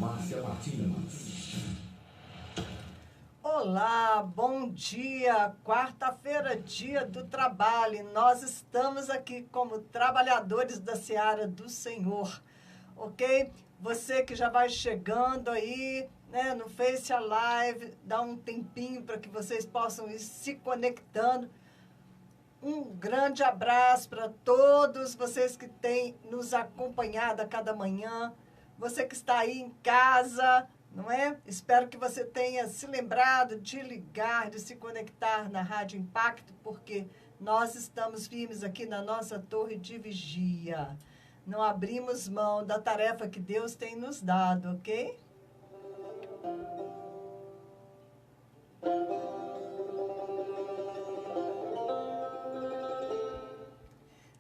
Márcia Martins. Olá, bom dia. Quarta-feira, dia do trabalho. E nós estamos aqui como trabalhadores da seara do Senhor, ok? Você que já vai chegando aí, né, no Face a Live, dá um tempinho para que vocês possam ir se conectando. Um grande abraço para todos vocês que têm nos acompanhado a cada manhã. Você que está aí em casa, não é? Espero que você tenha se lembrado de ligar, de se conectar na Rádio Impacto, porque nós estamos firmes aqui na nossa torre de vigia. Não abrimos mão da tarefa que Deus tem nos dado, ok?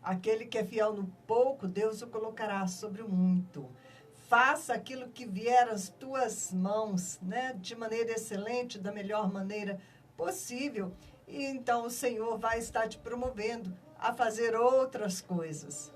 Aquele que é fiel no pouco, Deus o colocará sobre o muito. Faça aquilo que vier às tuas mãos, né? De maneira excelente, da melhor maneira possível. E então o Senhor vai estar te promovendo a fazer outras coisas.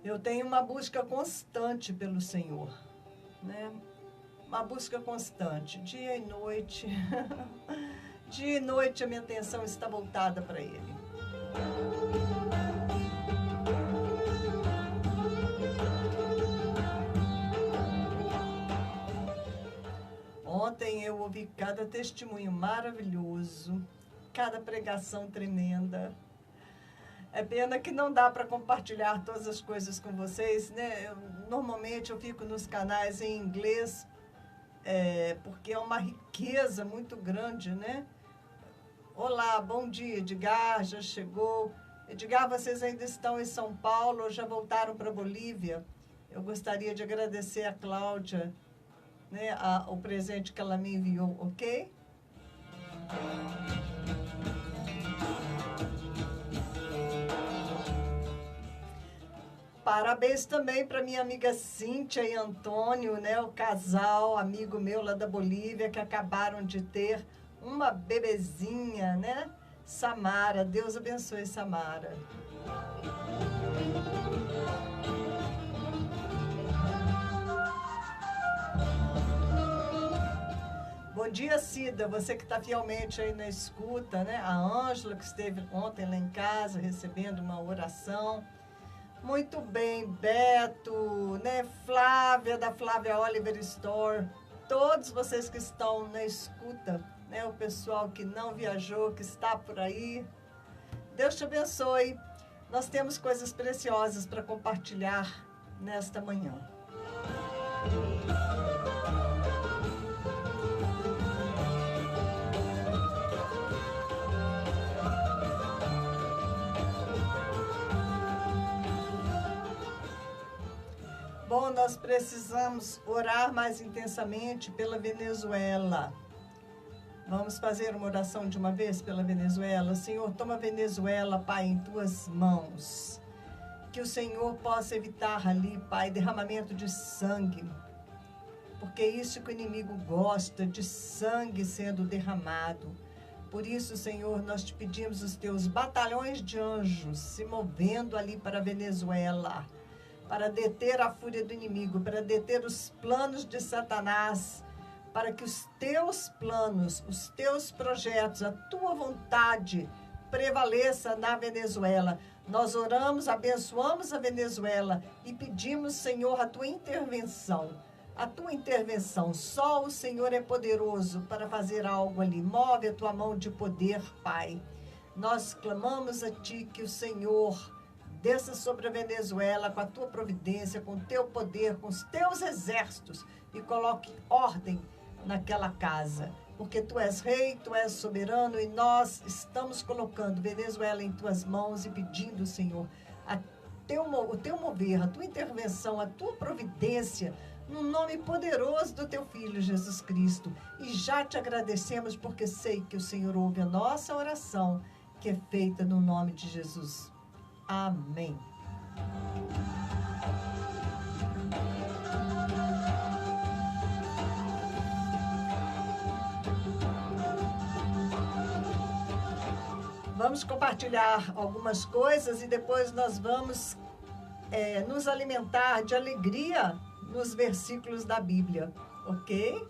Eu tenho uma busca constante pelo Senhor, né? Uma busca constante, dia e noite. Dia e noite a minha atenção está voltada para Ele. Ontem eu ouvi cada testemunho maravilhoso, cada pregação tremenda. É pena que não dá para compartilhar todas as coisas com vocês, né? Normalmente eu fico nos canais em inglês, porque é uma riqueza muito grande, né? Olá, bom dia, Edgar, já chegou. Edgar, vocês ainda estão em São Paulo ou já voltaram para Bolívia? Eu gostaria de agradecer a Cláudia, né, o presente que ela me enviou, ok? Parabéns também para minha amiga Cíntia e Antônio, né, o casal, amigo meu lá da Bolívia, que acabaram de ter uma bebezinha, né? Samara, Deus abençoe Samara. Bom dia, Cida, você que está fielmente aí na escuta, né? A Ângela, que esteve ontem lá em casa recebendo uma oração. Muito bem, Beto, né? Flávia, da Flávia Oliver Store, todos vocês que estão na escuta, né? O pessoal que não viajou, que está por aí. Deus te abençoe. Nós temos coisas preciosas para compartilhar nesta manhã. Bom, nós precisamos orar mais intensamente pela Venezuela. Vamos fazer uma oração de uma vez pela Venezuela? Senhor, toma a Venezuela, Pai, em tuas mãos. Que o Senhor possa evitar ali, Pai, derramamento de sangue. Porque é isso que o inimigo gosta, de sangue sendo derramado. Por isso, Senhor, nós te pedimos os teus batalhões de anjos se movendo ali para a Venezuela, para deter a fúria do inimigo, para deter os planos de Satanás, para que os teus planos, os teus projetos, a tua vontade prevaleça na Venezuela. Nós oramos, abençoamos a Venezuela e pedimos, Senhor, a tua intervenção. A tua intervenção. Só o Senhor é poderoso para fazer algo ali. Move a tua mão de poder, Pai. Nós clamamos a ti que o Senhor desça sobre a Venezuela com a tua providência, com o teu poder, com os teus exércitos e coloque ordem naquela casa. Porque tu és rei, tu és soberano e nós estamos colocando Venezuela em tuas mãos e pedindo, Senhor, o teu mover, a tua intervenção, a tua providência, no nome poderoso do teu Filho, Jesus Cristo. E já te agradecemos porque sei que o Senhor ouve a nossa oração, que é feita no nome de Jesus. Amém. Vamos compartilhar algumas coisas e depois nós vamos nos alimentar de alegria nos versículos da Bíblia, ok?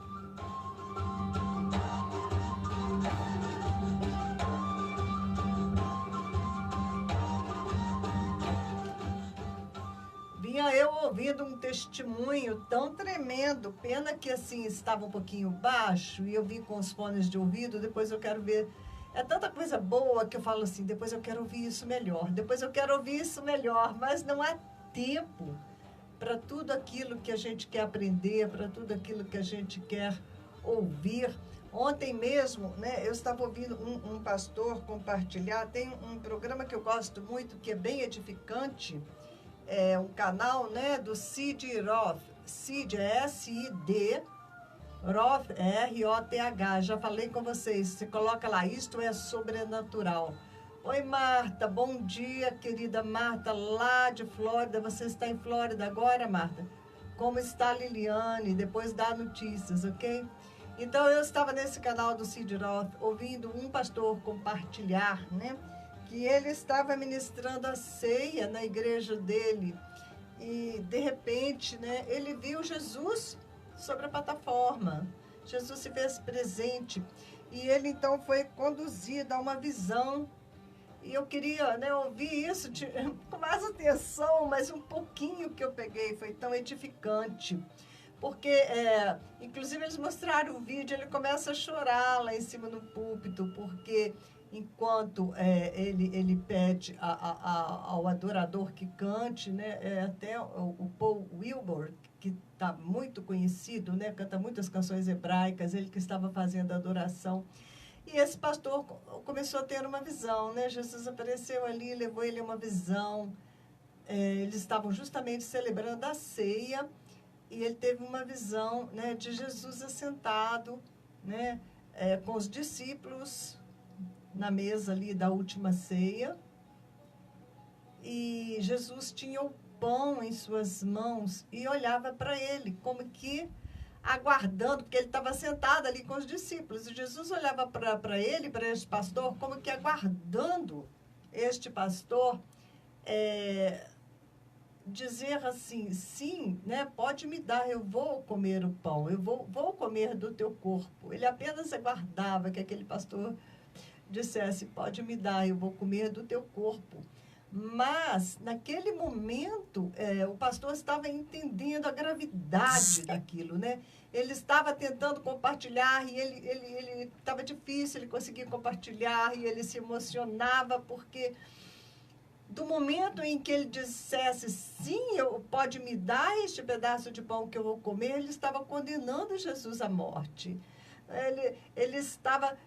Vinha eu ouvindo um testemunho tão tremendo, pena que assim estava um pouquinho baixo e eu vim com os fones de ouvido, depois eu quero ver. É tanta coisa boa que eu falo assim, depois eu quero ouvir isso melhor, depois eu quero ouvir isso melhor, mas não há tempo para tudo aquilo que a gente quer aprender, para tudo aquilo que a gente quer ouvir. Ontem mesmo, né, eu estava ouvindo um pastor compartilhar, tem um programa que eu gosto muito, que é bem edificante, um canal, né, do Sid Roth. Sid é S-I-D, Roth é R-O-T-H. Já falei com vocês, você coloca lá, isto é sobrenatural. Oi, Marta, bom dia, querida Marta, lá de Flórida. Você está em Flórida agora, Marta? Como está a Liliane? Depois dá notícias, ok? Então, eu estava nesse canal do Sid Roth, ouvindo um pastor compartilhar, né? Que ele estava ministrando a ceia na igreja dele. E, de repente, né? Ele viu Jesus sobre a plataforma. Jesus se fez presente. E ele, então, foi conduzido a uma visão. E eu queria, né, ouvir isso com mais atenção, mas um pouquinho que eu peguei foi tão edificante. Porque, inclusive, eles mostraram o vídeo, ele começa a chorar lá em cima no púlpito, porque enquanto ele pede ao adorador que cante, né, até o Paul Wilbur, que está muito conhecido, né, canta muitas canções hebraicas, ele que estava fazendo a adoração. E esse pastor começou a ter uma visão, né? Jesus apareceu ali, levou ele a uma visão. Eles estavam justamente celebrando a ceia e ele teve uma visão, né, de Jesus assentado, né, com os discípulos na mesa ali da última ceia. E Jesus tinha o pão em suas mãos e olhava para ele como que aguardando, porque ele estava sentado ali com os discípulos, e Jesus olhava para ele, para este pastor, como que aguardando este pastor dizer assim, sim, né, pode me dar, eu vou comer o pão, eu vou comer do teu corpo. Ele apenas aguardava que aquele pastor dissesse, pode me dar, eu vou comer do teu corpo. Mas, naquele momento, o pastor estava entendendo a gravidade daquilo, né? Ele estava tentando compartilhar e ele estava difícil, ele conseguia compartilhar e ele se emocionava porque do momento em que ele dissesse, sim, pode me dar este pedaço de pão que eu vou comer, ele estava condenando Jesus à morte. Ele estava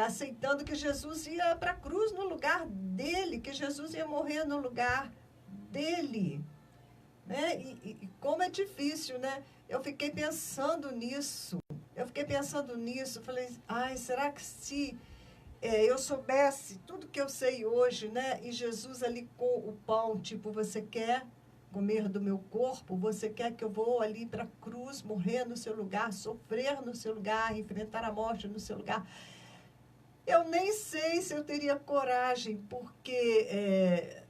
aceitando que Jesus ia para a cruz no lugar dele, que Jesus ia morrer no lugar dele. Né? E como é difícil, né? Eu fiquei pensando nisso. Falei, ai, será que se eu soubesse tudo que eu sei hoje, né? E Jesus ali com o pão, tipo, você quer comer do meu corpo? Você quer que eu vou ali para a cruz, morrer no seu lugar, sofrer no seu lugar, enfrentar a morte no seu lugar? Eu nem sei se eu teria coragem, porque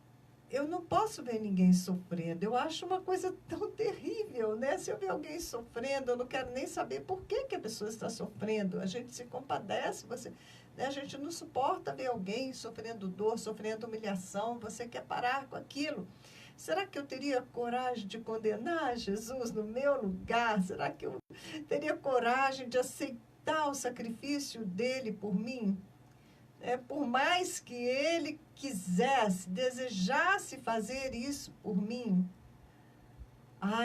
eu não posso ver ninguém sofrendo. Eu acho uma coisa tão terrível, né? Se eu ver alguém sofrendo, eu não quero nem saber por que a pessoa está sofrendo. A gente se compadece, né? A gente não suporta ver alguém sofrendo dor, sofrendo humilhação. Você quer parar com aquilo. Será que eu teria coragem de condenar Jesus no meu lugar? Será que eu teria coragem de aceitar o sacrifício dele por mim? Por mais que ele quisesse, desejasse fazer isso por mim,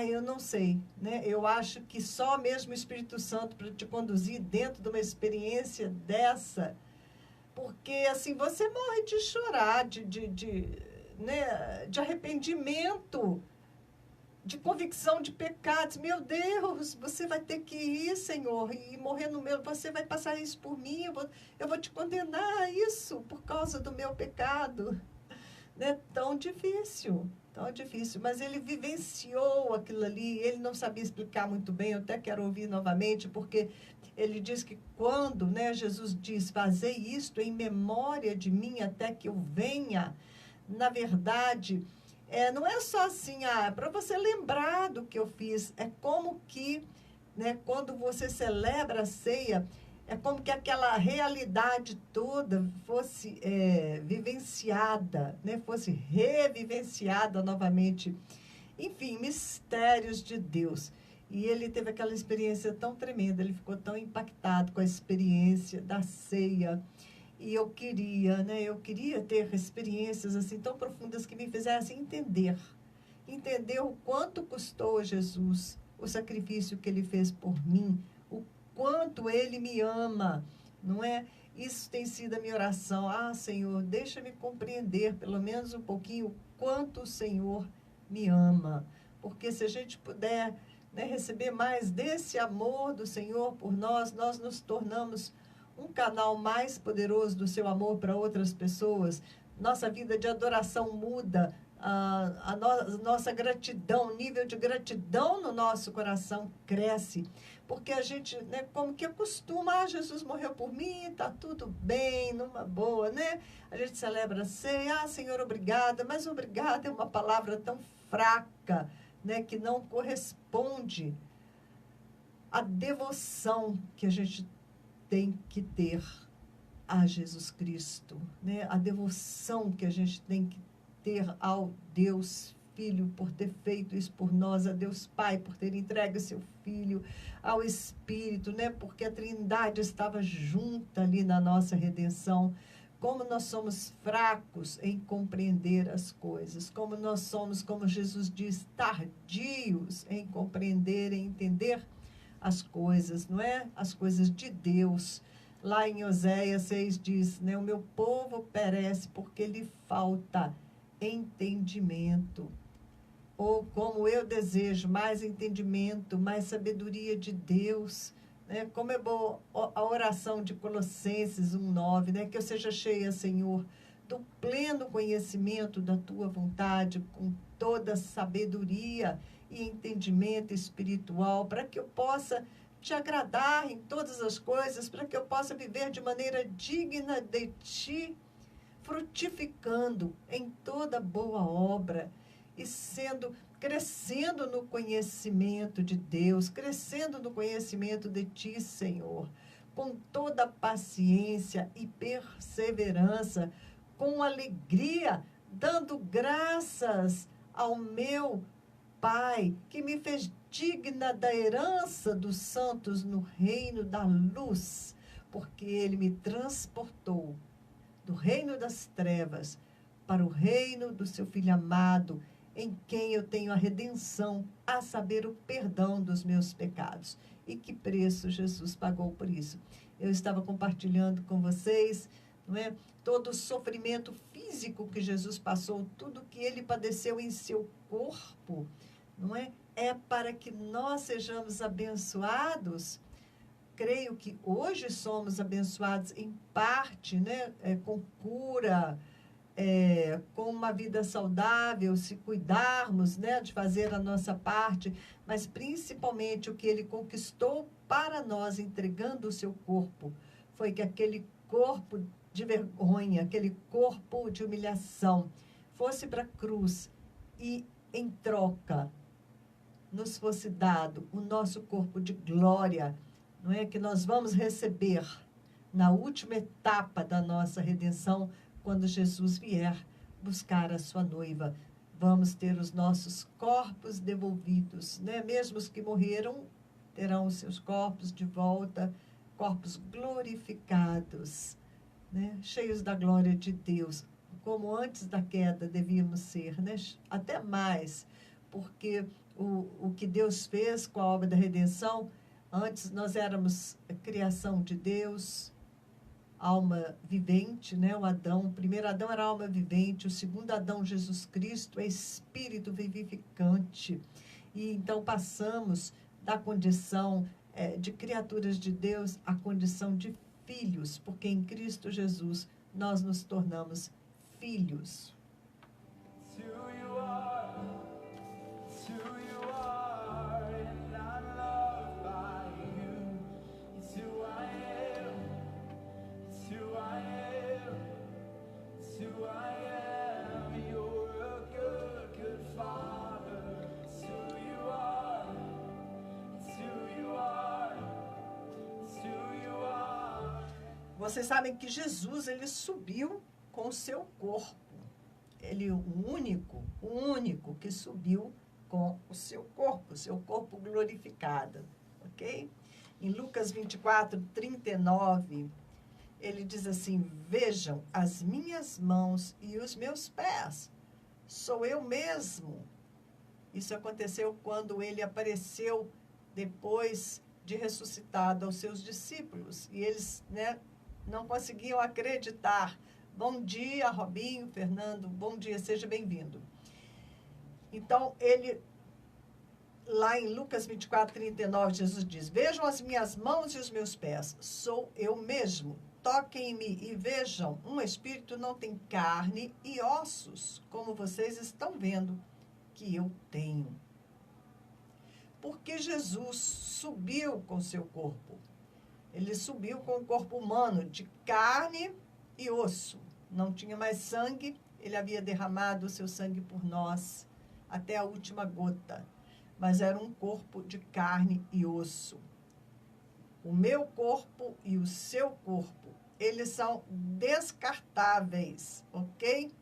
eu não sei, né? Eu acho que só mesmo o Espírito Santo para te conduzir dentro de uma experiência dessa, porque assim, você morre de chorar, né, de arrependimento, de convicção de pecados. Meu Deus, você vai ter que ir, Senhor, e morrer no meu, você vai passar isso por mim, eu vou te condenar a isso por causa do meu pecado. É tão difícil, tão difícil. Mas ele vivenciou aquilo ali, ele não sabia explicar muito bem, eu até quero ouvir novamente, porque ele diz que quando, né, Jesus diz, fazei isto em memória de mim até que eu venha, na verdade, não é só assim, para você lembrar do que eu fiz, é como que, né, quando você celebra a ceia, é como que aquela realidade toda fosse vivenciada, né, fosse revivenciada novamente. Enfim, mistérios de Deus. E ele teve aquela experiência tão tremenda, ele ficou tão impactado com a experiência da ceia. E eu queria ter experiências assim tão profundas que me fizessem entender o quanto custou a Jesus o sacrifício que ele fez por mim, o quanto ele me ama, não é? Isso tem sido a minha oração. Senhor, deixa-me compreender pelo menos um pouquinho o quanto o Senhor me ama. Porque se a gente puder, né, receber mais desse amor do Senhor por nós, nós nos tornamos um canal mais poderoso do seu amor para outras pessoas. Nossa vida de adoração muda, nossa gratidão, o nível de gratidão no nosso coração cresce, porque a gente, né, como que acostuma, Jesus morreu por mim, tá tudo bem, numa boa, né? A gente celebra a ceia, Senhor, obrigada, mas obrigada é uma palavra tão fraca, né, que não corresponde à devoção que a gente tem que ter a Jesus Cristo, né? A devoção que a gente tem que ter ao Deus Filho por ter feito isso por nós, a Deus Pai por ter entregue o seu Filho, ao Espírito, né? Porque a Trindade estava junta ali na nossa redenção. Como nós somos fracos em compreender as coisas, como nós somos, como Jesus diz, tardios em compreender, em entender as coisas, não é? As coisas de Deus. Lá em Oséias 6 diz, né? O meu povo perece porque lhe falta entendimento. Ou como eu desejo mais entendimento, mais sabedoria de Deus, né? Como é boa a oração de Colossenses 1:9, né? Que eu seja cheia, Senhor, do pleno conhecimento da tua vontade, com toda sabedoria e entendimento espiritual, para que eu possa te agradar em todas as coisas, para que eu possa viver de maneira digna de ti, frutificando em toda boa obra e crescendo no conhecimento de Deus, crescendo no conhecimento de ti, Senhor, com toda paciência e perseverança, com alegria, dando graças ao meu Pai, que me fez digna da herança dos santos no reino da luz, porque ele me transportou do reino das trevas para o reino do seu Filho amado, em quem eu tenho a redenção, a saber, o perdão dos meus pecados. E que preço Jesus pagou por isso. Eu estava compartilhando com vocês, não é? Todo o sofrimento físico que Jesus passou, tudo que ele padeceu em seu corpo, não é? É para que nós sejamos abençoados. Creio que hoje somos abençoados em parte, né? Com cura, com uma vida saudável, se cuidarmos, né? De fazer a nossa parte, mas principalmente o que ele conquistou para nós, entregando o seu corpo, foi que aquele corpo de vergonha, aquele corpo de humilhação, fosse para a cruz e, em troca, nos fosse dado o nosso corpo de glória, não é? Que nós vamos receber na última etapa da nossa redenção, quando Jesus vier buscar a sua noiva. Vamos ter os nossos corpos devolvidos, né? Mesmo os que morreram terão os seus corpos de volta, corpos glorificados, né? Cheios da glória de Deus, como antes da queda devíamos ser, né? Até mais, porque o que Deus fez com a obra da redenção, antes nós éramos a criação de Deus, alma vivente, né? O primeiro Adão era alma vivente, o segundo Adão, Jesus Cristo, é espírito vivificante. E então passamos da condição de criaturas de Deus à condição de filhos, porque em Cristo Jesus nós nos tornamos filhos. It's who you are. It's who I am. You're a good, good Father. It's who you are. It's who you are. It's who you are. Vocês sabem que Jesus, ele subiu com o seu corpo. Ele, o único que subiu com o seu corpo glorificado, ok? Em Lucas 24, 39, ele diz assim: vejam as minhas mãos e os meus pés, sou eu mesmo. Isso aconteceu quando ele apareceu depois de ressuscitado aos seus discípulos, e eles, não conseguiam acreditar. Bom dia, Robinho, Fernando, bom dia, seja bem-vindo. Então, lá em Lucas 24, 39, Jesus diz: vejam as minhas mãos e os meus pés, sou eu mesmo. Toquem em mim e vejam, um espírito não tem carne e ossos, como vocês estão vendo que eu tenho. Porque Jesus subiu com seu corpo. Ele subiu com o corpo humano, de carne e osso. Não tinha mais sangue, ele havia derramado o seu sangue por nós, até a última gota. Mas era um corpo de carne e osso. O meu corpo e o seu corpo, eles são descartáveis, ok?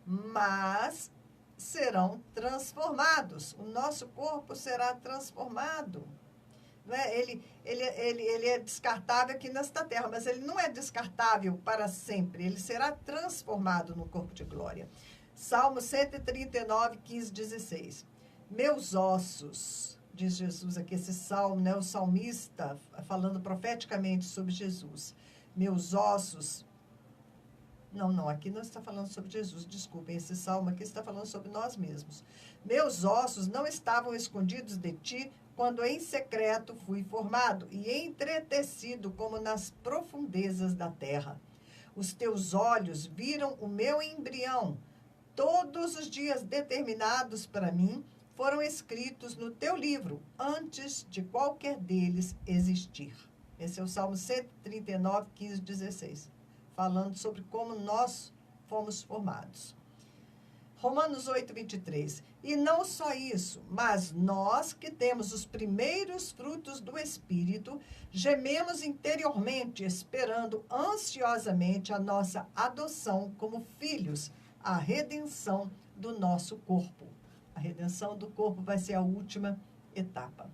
Mas serão transformados. O nosso corpo será transformado. Ele é descartável aqui nesta terra, mas ele não é descartável para sempre. Ele será transformado no corpo de glória. Salmo 139, 15, 16. Meus ossos, diz Jesus aqui, esse salmo, o salmista falando profeticamente sobre Jesus. Meus ossos... Não, aqui não está falando sobre Jesus, desculpem, esse salmo aqui está falando sobre nós mesmos. Meus ossos não estavam escondidos de ti, quando em secreto fui formado e entretecido como nas profundezas da terra. Os teus olhos viram o meu embrião. Todos os dias determinados para mim foram escritos no teu livro, antes de qualquer deles existir. Esse é o Salmo 139, 15, 16, falando sobre como nós fomos formados. Romanos 8, 23. E não só isso, mas nós que temos os primeiros frutos do Espírito, gememos interiormente, esperando ansiosamente a nossa adoção como filhos, a redenção do nosso corpo. A redenção do corpo vai ser a última etapa.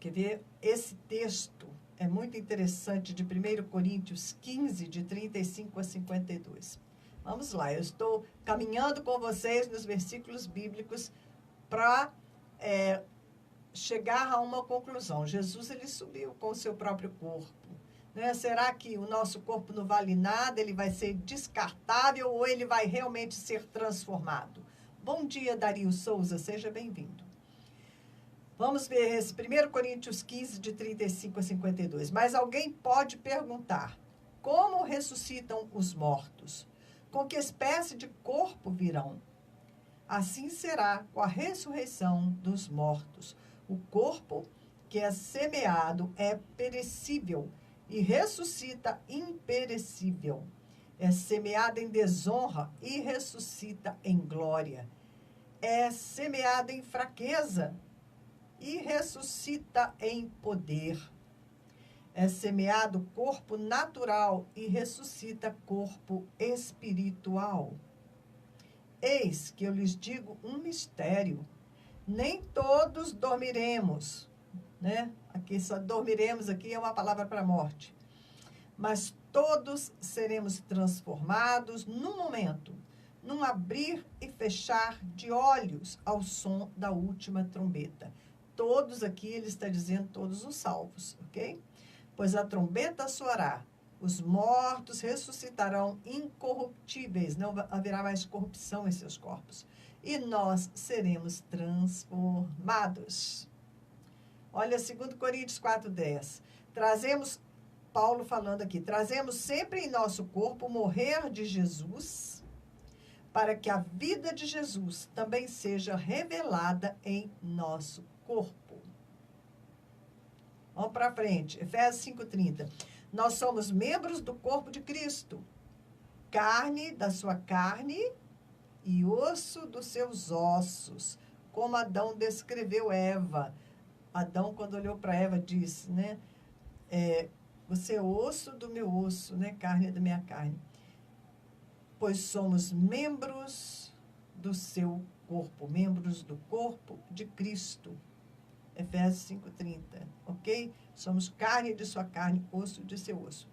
Quer ver? Esse texto é muito interessante, de 1 Coríntios 15, de 35 a 52. Vamos lá, eu estou caminhando com vocês nos versículos bíblicos para chegar a uma conclusão. Jesus, ele subiu com o seu próprio corpo. Será que o nosso corpo não vale nada? Ele vai ser descartável ou ele vai realmente ser transformado? Bom dia, Dario Souza, seja bem-vindo. Vamos ver esse 1 Coríntios 15, de 35 a 52. Mas alguém pode perguntar: como ressuscitam os mortos? Com que espécie de corpo virão? Assim será com a ressurreição dos mortos. O corpo que é semeado é perecível e ressuscita imperecível. É semeado em desonra e ressuscita em glória. É semeado em fraqueza e ressuscita em poder. É semeado corpo natural e ressuscita corpo espiritual. Eis que eu lhes digo um mistério. Nem todos dormiremos, Aqui só dormiremos, aqui é uma palavra para a morte. Mas todos seremos transformados num momento, num abrir e fechar de olhos ao som da última trombeta. Todos aqui, ele está dizendo todos os salvos, ok? Pois a trombeta soará, os mortos ressuscitarão incorruptíveis, não haverá mais corrupção em seus corpos, e nós seremos transformados. Olha, 2 Coríntios 4:10. Paulo falando aqui, trazemos sempre em nosso corpo o morrer de Jesus, para que a vida de Jesus também seja revelada em nosso corpo. Vamos para frente. Efésios 5:30. Nós somos membros do corpo de Cristo. Carne da sua carne e osso dos seus ossos. Como Adão descreveu Eva. Adão, quando olhou para Eva, disse, né? Você é osso do meu osso, né? Carne da minha carne. Pois somos membros do seu corpo, membros do corpo de Cristo. Efésios 5:30, ok? Somos carne de sua carne, osso de seu osso.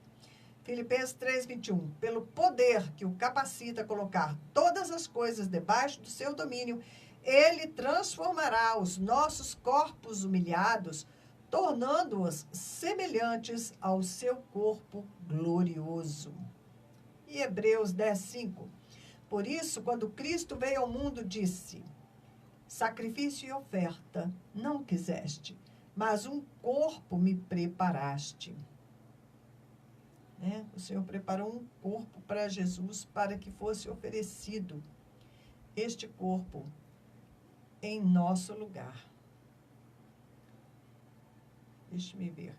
Filipenses 3:21. Pelo poder que o capacita a colocar todas as coisas debaixo do seu domínio, ele transformará os nossos corpos humilhados, tornando-os semelhantes ao seu corpo glorioso. E Hebreus 10:5. Por isso, quando Cristo veio ao mundo, disse: sacrifício e oferta não quiseste, mas um corpo me preparaste. O Senhor preparou um corpo para Jesus para que fosse oferecido este corpo em nosso lugar. Deixe-me ver.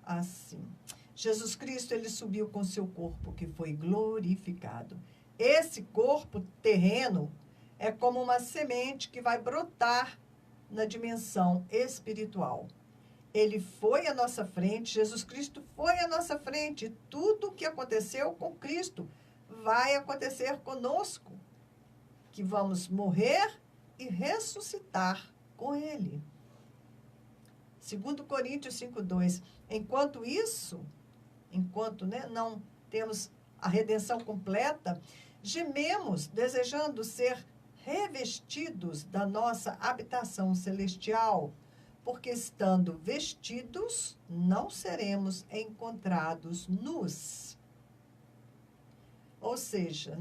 Assim. Jesus Cristo, ele subiu com seu corpo, que foi glorificado. Esse corpo terreno é como uma semente que vai brotar na dimensão espiritual. Ele foi à nossa frente, Jesus Cristo foi à nossa frente. Tudo o que aconteceu com Cristo vai acontecer conosco, que vamos morrer e ressuscitar com Ele. 2 Coríntios 5:2. Enquanto não temos a redenção completa, gememos, desejando ser revestidos da nossa habitação celestial, porque estando vestidos, não seremos encontrados nus. Ou seja,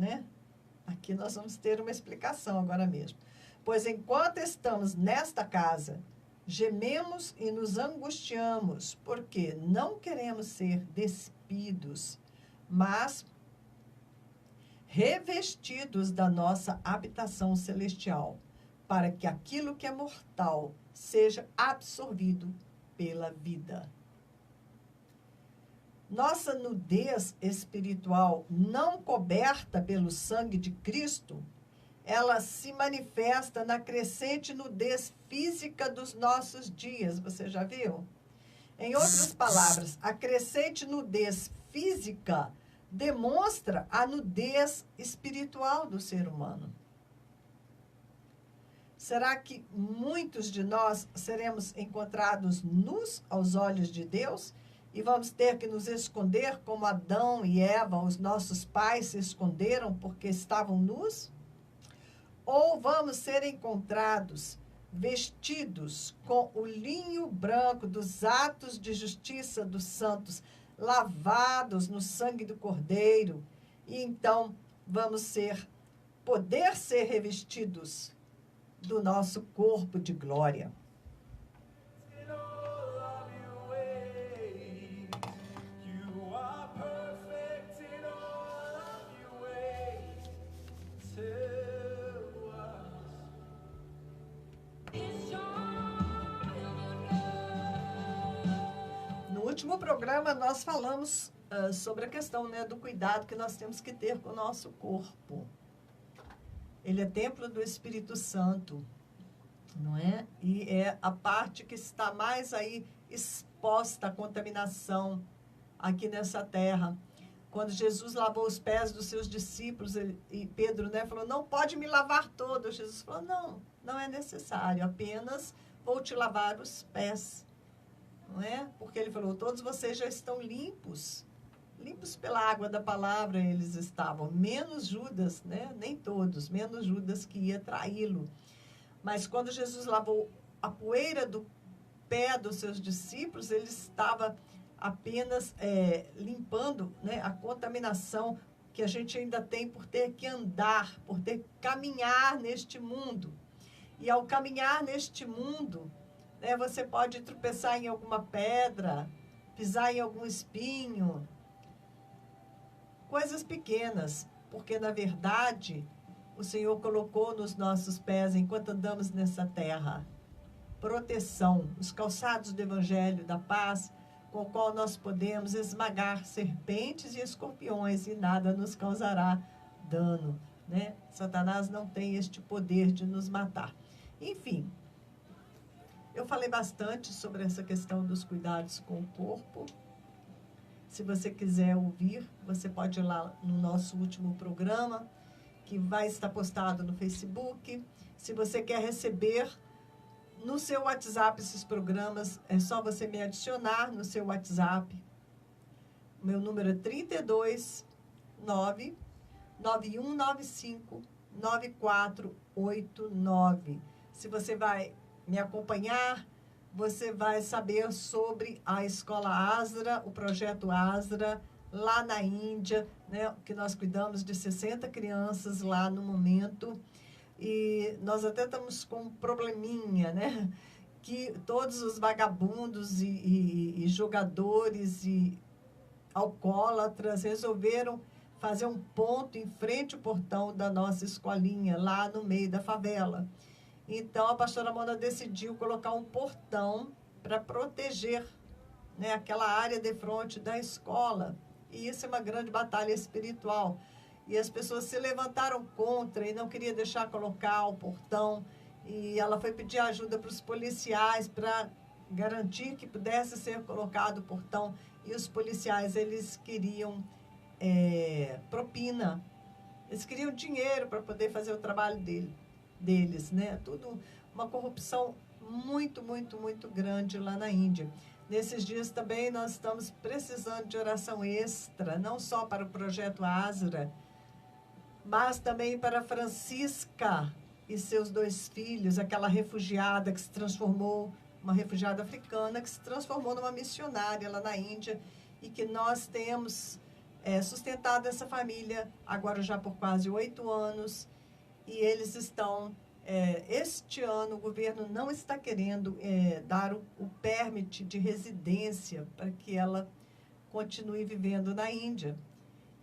aqui nós vamos ter uma explicação agora mesmo. Pois enquanto estamos nesta casa, gememos e nos angustiamos, porque não queremos ser despidos, mas revestidos da nossa habitação celestial, para que aquilo que é mortal seja absorvido pela vida. Nossa nudez espiritual não coberta pelo sangue de Cristo, ela se manifesta na crescente nudez física dos nossos dias. Você já viu? Em outras palavras, a crescente nudez física demonstra a nudez espiritual do ser humano. Será que muitos de nós seremos encontrados nus aos olhos de Deus e vamos ter que nos esconder como Adão e Eva, os nossos pais, se esconderam porque estavam nus? Ou vamos ser encontrados vestidos com o linho branco dos atos de justiça dos santos, lavados no sangue do Cordeiro, e então vamos poder ser revestidos do nosso corpo de glória. In all of your ways, you are perfect in all of your ways to us. No último programa, nós falamos sobre a questão do cuidado que nós temos que ter com o nosso corpo. Ele é templo do Espírito Santo, não é? E é a parte que está mais aí exposta à contaminação aqui nessa terra. Quando Jesus lavou os pés dos seus discípulos, e Pedro falou, não pode me lavar todo. Jesus falou, não é necessário, apenas vou te lavar os pés. Não é? Porque ele falou, todos vocês já estão limpos. Limpos pela água da palavra eles estavam. Menos Judas, nem todos, menos Judas que ia traí-lo. Mas quando Jesus lavou a poeira do pé dos seus discípulos, ele estava apenas limpando a contaminação que a gente ainda tem por ter que andar, por ter que caminhar neste mundo. E ao caminhar neste mundo, você pode tropeçar em alguma pedra, pisar em algum espinho, coisas pequenas, porque na verdade o Senhor colocou nos nossos pés, enquanto andamos nessa terra, proteção, os calçados do Evangelho da paz, com o qual nós podemos esmagar serpentes e escorpiões e nada nos causará dano, né? Satanás não tem este poder de nos matar. Enfim, eu falei bastante sobre essa questão dos cuidados com o corpo. Se você quiser ouvir, você pode ir lá no nosso último programa, que vai estar postado no Facebook. Se você quer receber no seu WhatsApp esses programas, é só você me adicionar no seu WhatsApp. O meu número é 32 9195 9489. Se você vai me acompanhar, você vai saber sobre a Escola Asra, o projeto Asra, lá na Índia, né, que nós cuidamos de 60 crianças lá no momento. E nós até estamos com um probleminha, né? Que todos os vagabundos e jogadores e alcoólatras resolveram fazer um ponto em frente ao portão da nossa escolinha, lá no meio da favela. Então, a pastora Mona decidiu colocar um portão para proteger, né, aquela área de frente da escola. E isso é uma grande batalha espiritual. E as pessoas se levantaram contra e não queriam deixar colocar o portão. E ela foi pedir ajuda para os policiais para garantir que pudesse ser colocado o portão. E os policiais, eles queriam propina. Eles queriam dinheiro para poder fazer o trabalho deles, né? Tudo uma corrupção muito, muito, muito grande lá na Índia. Nesses dias também nós estamos precisando de oração extra, não só para o projeto Asra, mas também para Francisca e seus 2 filhos, aquela refugiada que se transformou, uma refugiada africana que se transformou numa missionária lá na Índia e que nós temos sustentado essa família agora já por quase 8 anos e eles estão, este ano o governo não está querendo dar o permit de residência para que ela continue vivendo na Índia.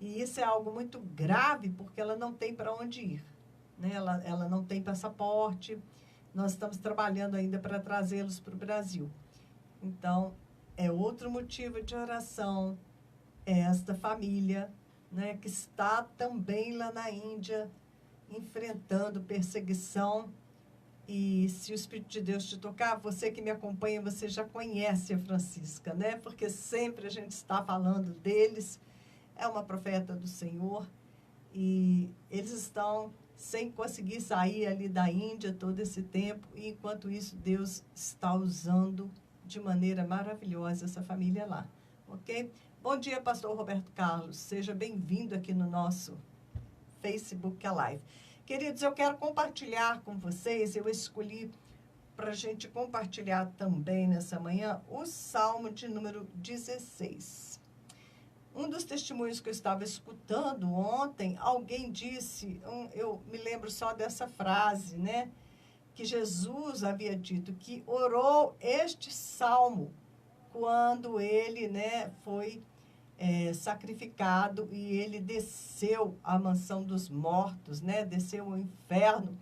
E isso é algo muito grave, porque ela não tem para onde ir, né? Ela não tem passaporte. Nós estamos trabalhando ainda para trazê-los para o Brasil. Então, é outro motivo de oração, esta família, né, que está também lá na Índia, enfrentando perseguição. E se o Espírito de Deus te tocar, você que me acompanha, você já conhece a Francisca, né? Porque sempre a gente está falando deles. É uma profeta do Senhor e eles estão sem conseguir sair ali da Índia todo esse tempo e enquanto isso Deus está usando de maneira maravilhosa essa família lá, ok? Bom dia, pastor Roberto Carlos, seja bem-vindo aqui no nosso Facebook Live. Queridos, eu quero compartilhar com vocês, eu escolhi para a gente compartilhar também nessa manhã o Salmo de número 16. Um dos testemunhos que eu estava escutando ontem, alguém disse, eu me lembro só dessa frase, né? Que Jesus havia dito que orou este salmo quando ele, né, foi sacrificado e ele desceu à mansão dos mortos, né? Desceu ao inferno,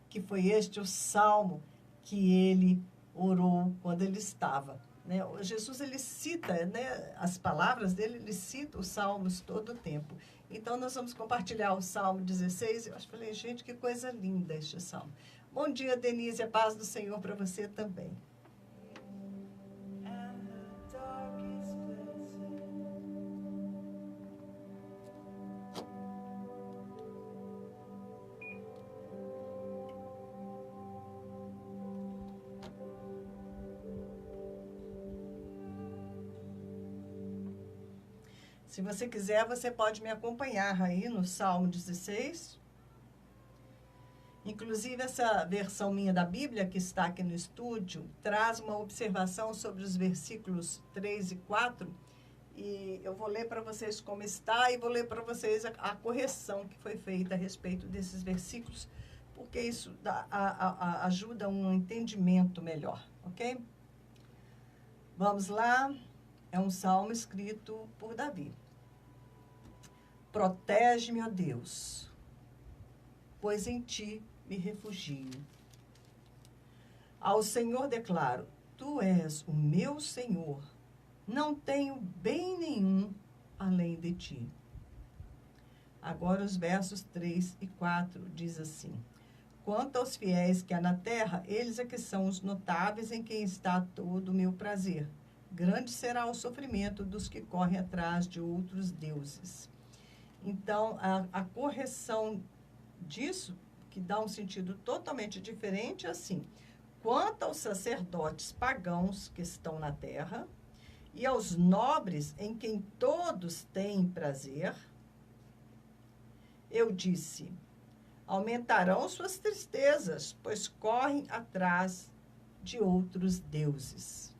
que foi este o salmo que ele orou quando ele estava. Né? Jesus, ele cita, né, as palavras dele, ele cita os salmos todo o tempo. Então, nós vamos compartilhar o Salmo 16. Eu falei, gente, que coisa linda este salmo. Bom dia, Denise, a paz do Senhor para você também. Se você quiser, você pode me acompanhar aí no Salmo 16. Inclusive, essa versão minha da Bíblia, que está aqui no estúdio, traz uma observação sobre os versículos 3 e 4. E eu vou ler para vocês como está e vou ler para vocês a correção que foi feita a respeito desses versículos, porque isso ajuda um entendimento melhor, ok? Vamos lá. É um salmo escrito por Davi. Protege-me, ó Deus, pois em ti me refugio. Ao Senhor declaro, tu és o meu Senhor, Não tenho bem nenhum além de ti. Agora os versos 3 e 4 diz assim: quanto aos fiéis que há na terra, eles é que são os notáveis em quem está todo o meu prazer. Grande será o sofrimento dos que correm atrás de outros deuses. Então, a correção disso, que dá um sentido totalmente diferente, é assim: quanto aos sacerdotes pagãos que estão na terra, e aos nobres em quem todos têm prazer, eu disse: aumentarão suas tristezas, pois correm atrás de outros deuses.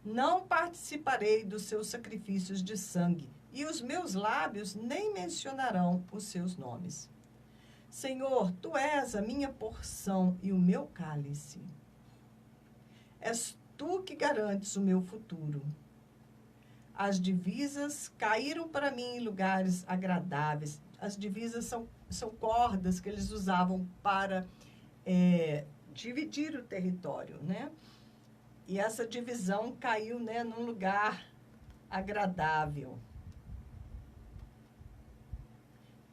Não participarei dos seus sacrifícios de sangue, e os meus lábios nem mencionarão os seus nomes. Senhor, tu és a minha porção e o meu cálice. És tu que garantes o meu futuro. As divisas caíram para mim em lugares agradáveis. As divisas são cordas que eles usavam para dividir o território, né? E essa divisão caiu, né, num lugar agradável.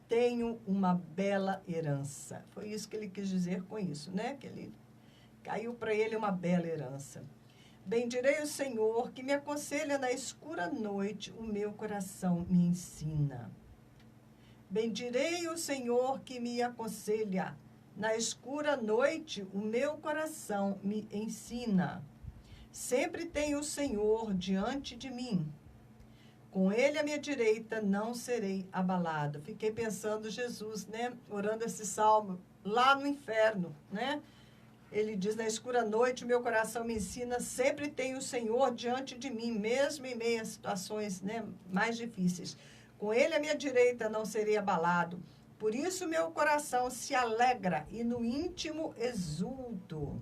Tenho uma bela herança. Foi isso que ele quis dizer com isso, né? Que ele caiu para ele uma bela herança. Bendirei o Senhor, que me aconselha na escura noite, o meu coração me ensina. Bendirei o Senhor, que me aconselha na escura noite, o meu coração me ensina. Sempre tenho o Senhor diante de mim. Com ele à minha direita não serei abalado. Fiquei pensando Jesus, né, orando esse salmo lá no inferno, né? Ele diz: na escura noite, o meu coração me ensina, sempre tenho o Senhor diante de mim, mesmo em meio a situações, né, mais difíceis. Com ele à minha direita não serei abalado. Por isso meu coração se alegra e no íntimo exulto.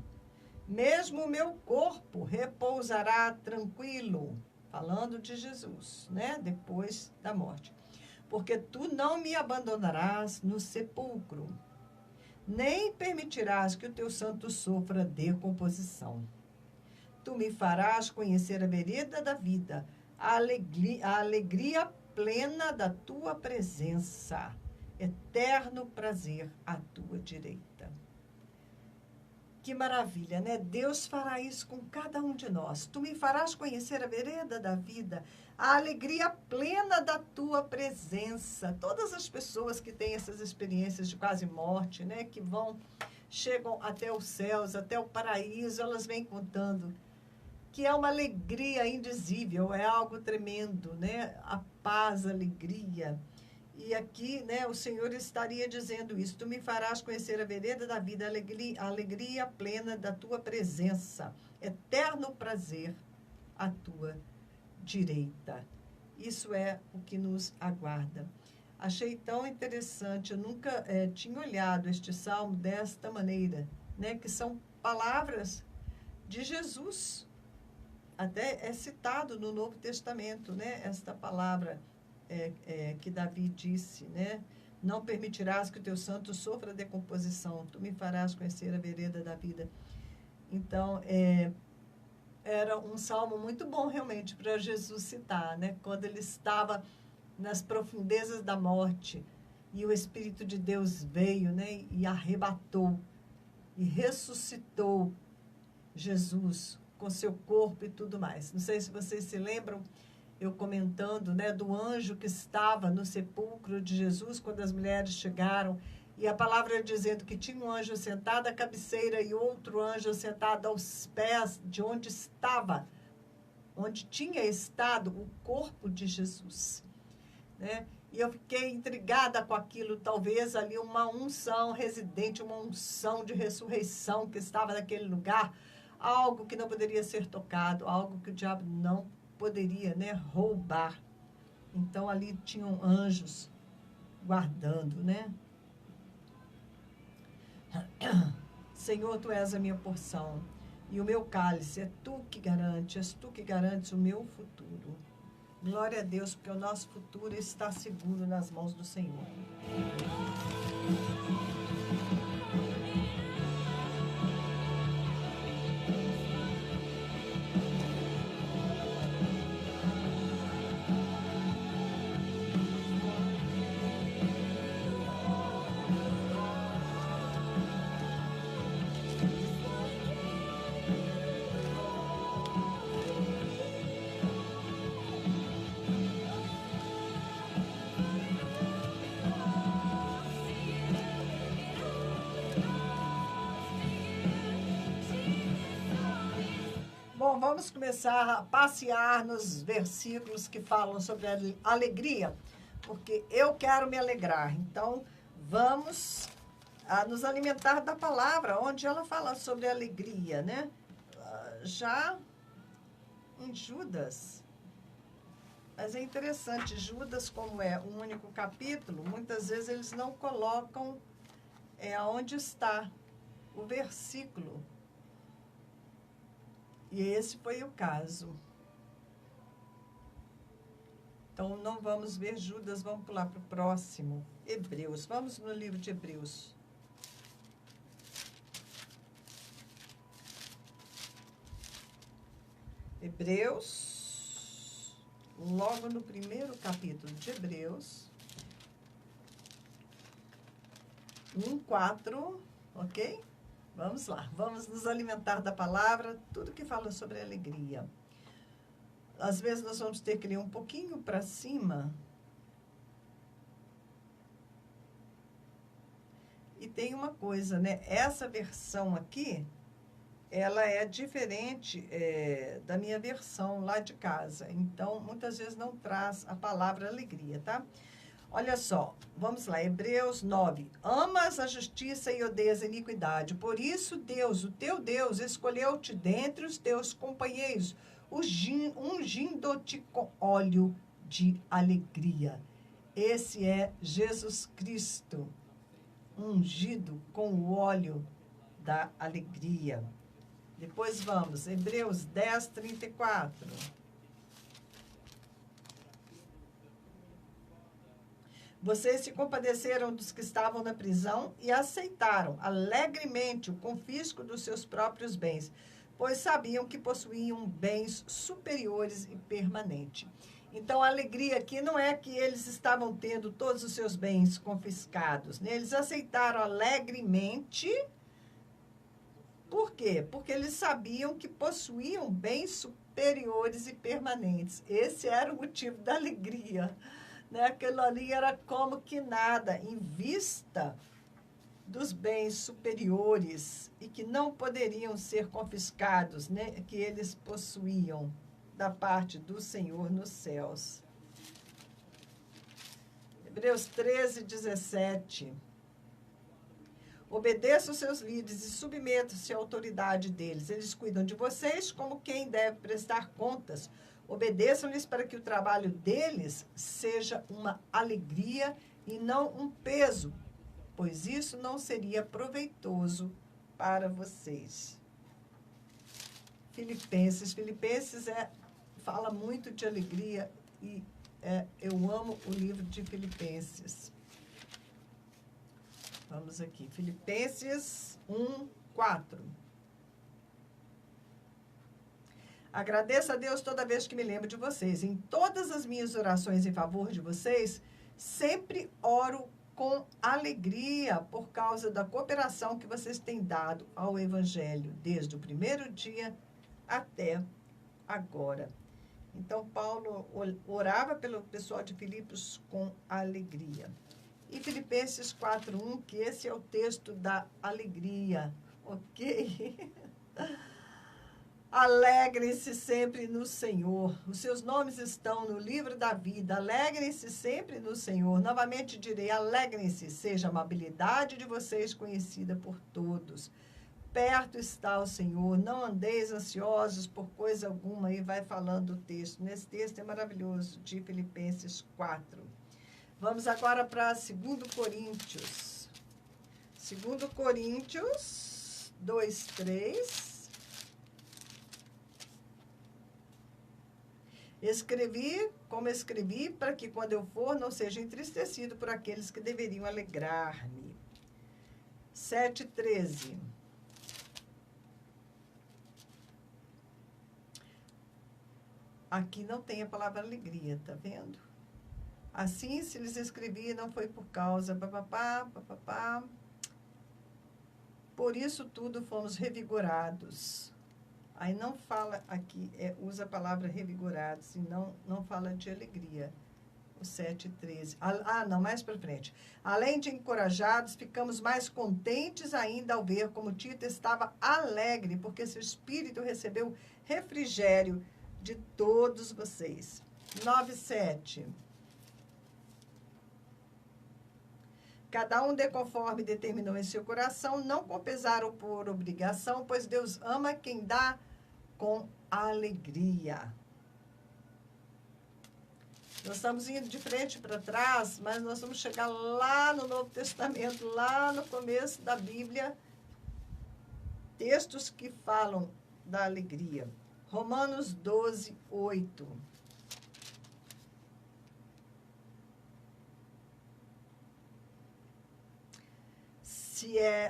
Mesmo o meu corpo repousará tranquilo. Falando de Jesus, né, depois da morte. Porque tu não me abandonarás no sepulcro, nem permitirás que o teu santo sofra decomposição. Tu me farás conhecer a vereda da vida, a alegria plena da tua presença, eterno prazer à tua direita. Que maravilha, né? Deus fará isso com cada um de nós. Tu me farás conhecer a vereda da vida, a alegria plena da tua presença. Todas as pessoas que têm essas experiências de quase morte, né? Que chegam até os céus, até o paraíso, elas vêm contando que é uma alegria indizível, é algo tremendo, né? A paz, a alegria. E aqui, né, o Senhor estaria dizendo isso: tu me farás conhecer a vereda da vida, a alegria plena da tua presença, eterno prazer à tua direita. Isso é o que nos aguarda. Achei tão interessante, eu nunca tinha olhado este salmo desta maneira, né, que são palavras de Jesus. Até é citado no Novo Testamento, né, esta palavra que Davi disse, né? Não permitirás que o teu santo sofra decomposição, tu me farás conhecer a vereda da vida. Então, era um salmo muito bom realmente para Jesus citar, né? Quando ele estava nas profundezas da morte e o Espírito de Deus veio, né? E arrebatou e ressuscitou Jesus com seu corpo e tudo mais. Não sei se vocês se lembram, eu comentando, né, do anjo que estava no sepulcro de Jesus quando as mulheres chegaram, e a palavra dizendo que tinha um anjo sentado à cabeceira e outro anjo sentado aos pés de onde estava, onde tinha estado o corpo de Jesus, né? E eu fiquei intrigada com aquilo, talvez ali uma unção residente, uma unção de ressurreição que estava naquele lugar, algo que não poderia ser tocado, algo que o diabo não poderia, né, roubar. Então ali tinham anjos guardando, né? Senhor, tu és a minha porção e o meu cálice, é tu que garantes, és tu que garantes o meu futuro. Glória a Deus, porque o nosso futuro está seguro nas mãos do Senhor. Então, vamos começar a passear nos versículos que falam sobre a alegria, porque eu quero me alegrar. Então, vamos nos alimentar da palavra, onde ela fala sobre alegria, né? Já em Judas. Mas é interessante, Judas, como é um único capítulo, muitas vezes eles não colocam onde está o versículo. E esse foi o caso. Então, não vamos ver Judas, vamos pular para o próximo. Hebreus. Vamos no livro de Hebreus. Hebreus, logo no primeiro capítulo de Hebreus, 1:4, ok? Vamos lá, vamos nos alimentar da palavra, tudo que fala sobre alegria. Às vezes nós vamos ter que ler um pouquinho para cima. E tem uma coisa, né? Essa versão aqui, ela é diferente da minha versão lá de casa. Então, muitas vezes não traz a palavra alegria, tá? Olha só, vamos lá, Hebreus 9. Amas a justiça e odeias a iniquidade. Por isso, Deus, o teu Deus, escolheu-te dentre os teus companheiros, ungindo-te com óleo de alegria. Esse é Jesus Cristo, ungido com o óleo da alegria. Depois vamos, Hebreus 10, 34. Vocês se compadeceram dos que estavam na prisão e aceitaram alegremente o confisco dos seus próprios bens, pois sabiam que possuíam bens superiores e permanentes. Então, a alegria aqui não é que eles estavam tendo todos os seus bens confiscados, né? Eles aceitaram alegremente. Por quê? Porque eles sabiam que possuíam bens superiores e permanentes. Esse era o motivo da alegria. Né? Aquilo ali era como que nada, em vista dos bens superiores e que não poderiam ser confiscados, né? Que eles possuíam da parte do Senhor nos céus. Hebreus 13, 17. Obedeça os seus líderes e submeta-se à autoridade deles. Eles cuidam de vocês como quem deve prestar contas. Obedeçam-lhes para que o trabalho deles seja uma alegria e não um peso, pois isso não seria proveitoso para vocês. Filipenses fala muito de alegria e eu amo o livro de Filipenses. Vamos aqui, Filipenses 1, 4. Agradeço a Deus toda vez que me lembro de vocês. Em todas as minhas orações em favor de vocês, sempre oro com alegria por causa da cooperação que vocês têm dado ao Evangelho, desde o primeiro dia até agora. Então, Paulo orava pelo pessoal de Filipos com alegria. E Filipenses 4:1, que esse é o texto da alegria, ok? Alegrem-se sempre no Senhor. Os seus nomes estão no livro da vida. Alegrem-se sempre no Senhor. Novamente direi, alegrem-se, seja a amabilidade de vocês conhecida por todos. Perto está o Senhor, não andeis ansiosos por coisa alguma. E vai falando o texto. Nesse texto é maravilhoso, de Filipenses 4. Vamos agora para 2 Coríntios. 2 Coríntios 2, 3. Escrevi como escrevi, para que quando eu for não seja entristecido por aqueles que deveriam alegrar-me. 7:13. Aqui não tem a palavra alegria, tá vendo? Assim, se lhes escrevi, não foi por causa, papapá. Por isso tudo fomos revigorados. Aí não fala aqui, usa a palavra revigorados, e não fala de alegria. o 7:13. Não, mais para frente. Além de encorajados, ficamos mais contentes ainda ao ver como Tito estava alegre, porque seu espírito recebeu refrigério de todos vocês. 9:7. Cada um dê conforme determinou em seu coração, não com pesar ou por obrigação, pois Deus ama quem dá com alegria. Nós estamos indo de frente para trás, mas nós vamos chegar lá no Novo Testamento, lá no começo da Bíblia, textos que falam da alegria. Romanos 12:8.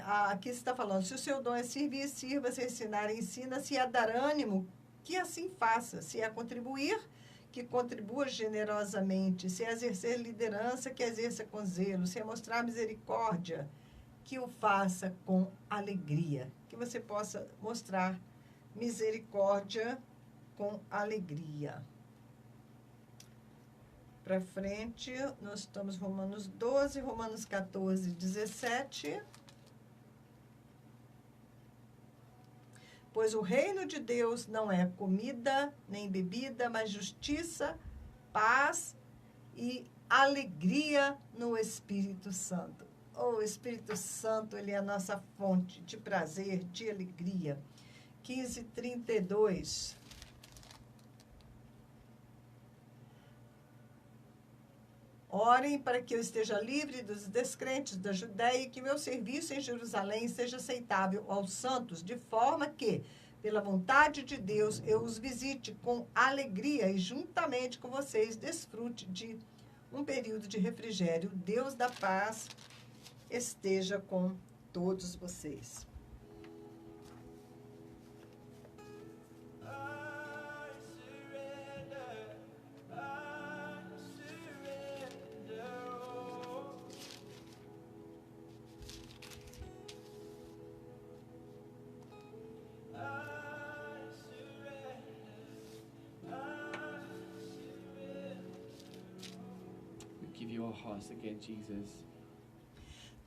Aqui está falando, se o seu dom é servir, sirva, se ensinar, ensina, se é dar ânimo, que assim faça, se é contribuir, que contribua generosamente, se é exercer liderança, que exerça com zelo, se é mostrar misericórdia, que o faça com alegria, que você possa mostrar misericórdia com alegria. Para frente, nós estamos em Romanos 12, Romanos 14:17. Pois o reino de Deus não é comida nem bebida, mas justiça, paz e alegria no Espírito Santo. O Espírito Santo, ele é a nossa fonte de prazer, de alegria. 15:32. Orem para que eu esteja livre dos descrentes da Judéia e que meu serviço em Jerusalém seja aceitável aos santos, de forma que, pela vontade de Deus, eu os visite com alegria e, juntamente com vocês, desfrute de um período de refrigério. Deus da paz esteja com todos vocês. Give you our hearts again, Jesus.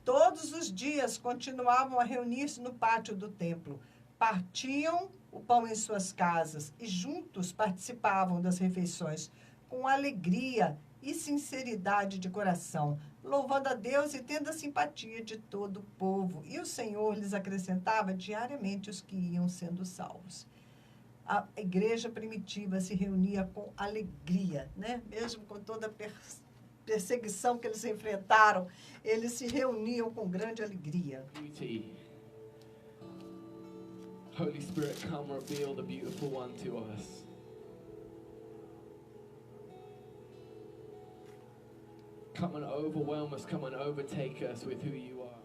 Todos os dias continuavam a reunir-se no pátio do templo. Partiam o pão em suas casas e juntos participavam das refeições com alegria e sinceridade de coração, louvando a Deus e tendo a simpatia de todo o povo. E o Senhor lhes acrescentava diariamente os que iam sendo salvos. A igreja primitiva se reunia com alegria, né? Mesmo com toda a perseguição que eles enfrentaram, eles se reuniam com grande alegria. Beauty. Holy Spirit, come reveal the beautiful one to us. Come and overwhelm us, come and overtake us with who you are.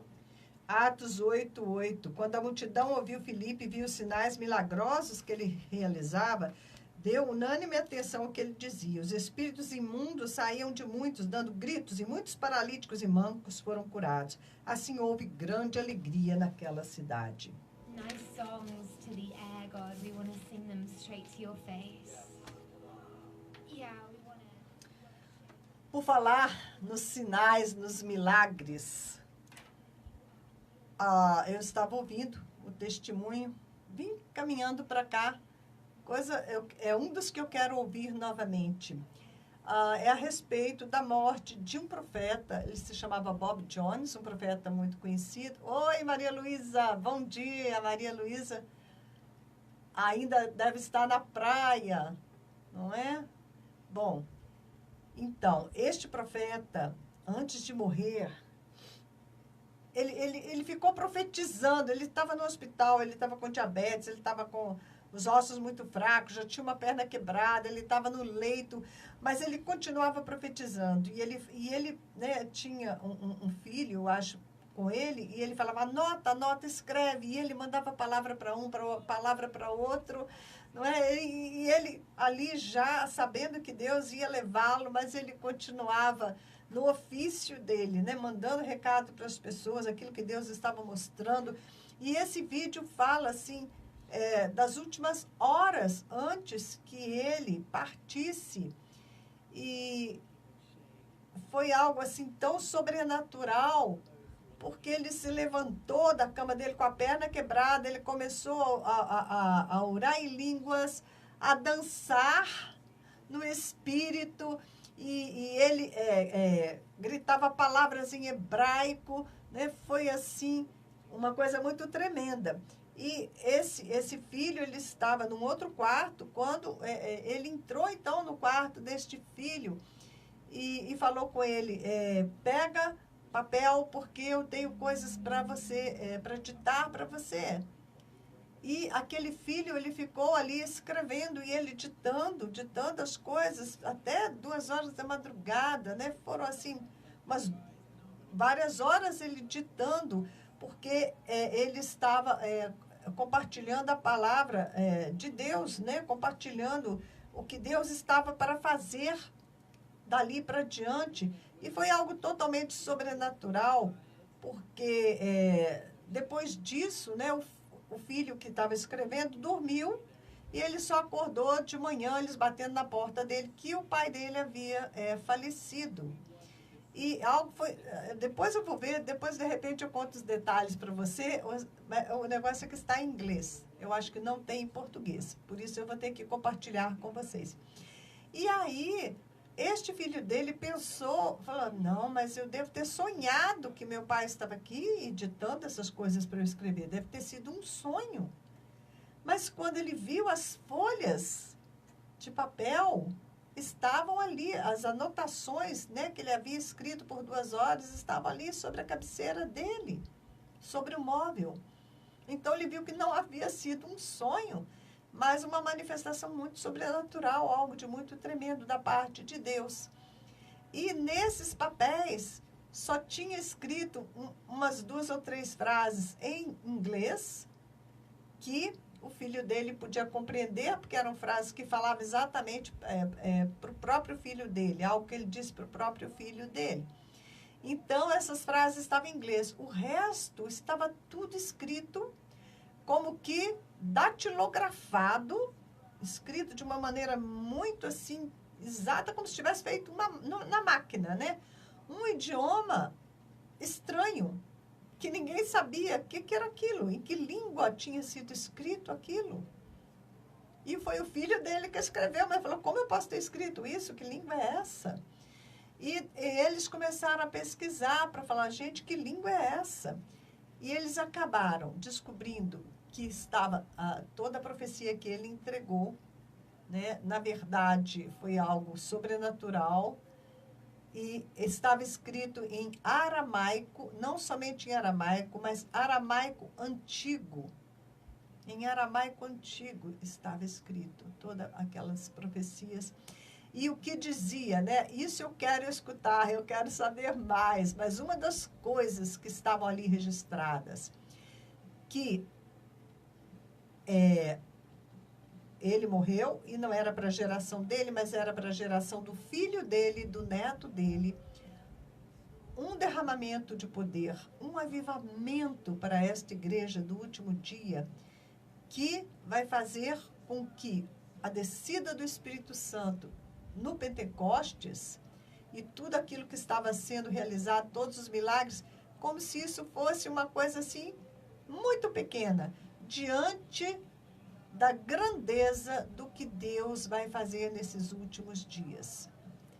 Atos 8:8. Quando a multidão ouviu Filipe e viu os sinais milagrosos que ele realizava, deu unânime atenção ao que ele dizia. Os espíritos imundos saíam de muitos, dando gritos, e muitos paralíticos e mancos foram curados. Assim houve grande alegria naquela cidade. Nice songs to the air, God. We want to sing them straight to your face. Yeah, we want to. Por falar nos sinais, nos milagres, eu estava ouvindo o testemunho, vim caminhando para cá. É um dos que eu quero ouvir novamente. É a respeito da morte de um profeta. Ele se chamava Bob Jones, um profeta muito conhecido. Oi, Maria Luísa, bom dia. Maria Luísa ainda deve estar na praia, não é? Bom, então, este profeta, antes de morrer, ele ficou profetizando. Ele estava no hospital, ele estava com diabetes, ele estava com os ossos muito fracos, já tinha uma perna quebrada, ele estava no leito, mas ele continuava profetizando. E ele né, tinha um filho, eu acho, com ele, e ele falava, anota, escreve. E ele mandava palavra para um, palavra para outro, não é? E ele ali já sabendo que Deus ia levá-lo, mas ele continuava no ofício dele, né, mandando recado para as pessoas, aquilo que Deus estava mostrando. E esse vídeo fala assim, das últimas horas antes que ele partisse. E foi algo assim tão sobrenatural, porque ele se levantou da cama dele com a perna quebrada, ele começou a orar em línguas, a dançar no espírito, e ele gritava palavras em hebraico, né? Foi assim, uma coisa muito tremenda. E esse filho, ele estava num outro quarto, quando ele entrou então no quarto deste filho e falou com ele, pega papel, porque eu tenho coisas para você, para ditar para você. E aquele filho, ele ficou ali escrevendo e ele ditando as coisas até 2 horas da madrugada, né? Foram assim, várias horas ele ditando, porque ele estava compartilhando a palavra de Deus, né? Compartilhando o que Deus estava para fazer dali para diante. E foi algo totalmente sobrenatural, porque depois disso, né, o filho que estava escrevendo dormiu e ele só acordou de manhã, eles batendo na porta dele, que o pai dele havia falecido. E algo foi... Depois eu vou ver, depois de repente eu conto os detalhes para você. O negócio é que está em inglês. Eu acho que não tem em português. Por isso eu vou ter que compartilhar com vocês. E aí, este filho dele pensou, falou, não, mas eu devo ter sonhado que meu pai estava aqui ditando essas coisas para eu escrever. Deve ter sido um sonho. Mas quando ele viu as folhas de papel, estavam ali, as anotações, né, que ele havia escrito por 2 horas, estavam ali sobre a cabeceira dele, sobre o móvel. Então, ele viu que não havia sido um sonho, mas uma manifestação muito sobrenatural, algo de muito tremendo da parte de Deus. E nesses papéis, só tinha escrito umas 2 ou 3 frases em inglês, que o filho dele podia compreender, porque eram frases que falavam exatamente para o próprio filho dele, algo que ele disse para o próprio filho dele. Então, essas frases estavam em inglês. O resto estava tudo escrito como que datilografado, escrito de uma maneira muito assim, exata, como se tivesse feito na máquina, né? Um idioma estranho, que ninguém sabia o que era aquilo, em que língua tinha sido escrito aquilo. E foi o filho dele que escreveu, mas falou, como eu posso ter escrito isso? Que língua é essa? E eles começaram a pesquisar para falar, gente, que língua é essa? E eles acabaram descobrindo que estava toda a profecia que ele entregou, né? Na verdade, foi algo sobrenatural, e estava escrito em aramaico, não somente em aramaico, mas aramaico antigo. Em aramaico antigo estava escrito todas aquelas profecias. E o que dizia, né? Isso eu quero escutar, eu quero saber mais. Mas uma das coisas que estavam ali registradas, que ele morreu, e não era para a geração dele, mas era para a geração do filho dele, do neto dele, um derramamento de poder, um avivamento para esta igreja do último dia, que vai fazer com que a descida do Espírito Santo no Pentecostes e tudo aquilo que estava sendo realizado, todos os milagres, como se isso fosse uma coisa assim, muito pequena, diante da grandeza do que Deus vai fazer nesses últimos dias.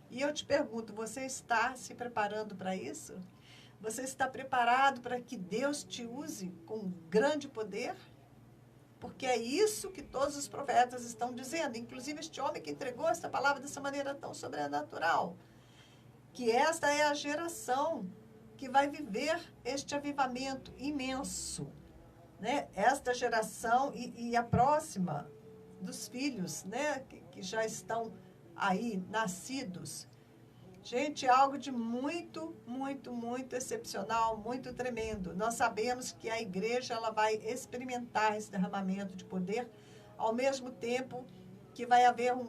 E eu te pergunto, você está se preparando para isso? Você está preparado para que Deus te use com grande poder? Porque é isso que todos os profetas estão dizendo, inclusive este homem que entregou esta palavra dessa maneira tão sobrenatural, que esta é a geração que vai viver este avivamento imenso, né? Esta geração e a próxima dos filhos, né? Que já estão aí nascidos. Gente, algo de muito, muito, muito excepcional, muito tremendo. Nós sabemos que a igreja ela vai experimentar esse derramamento de poder, ao mesmo tempo que vai haver um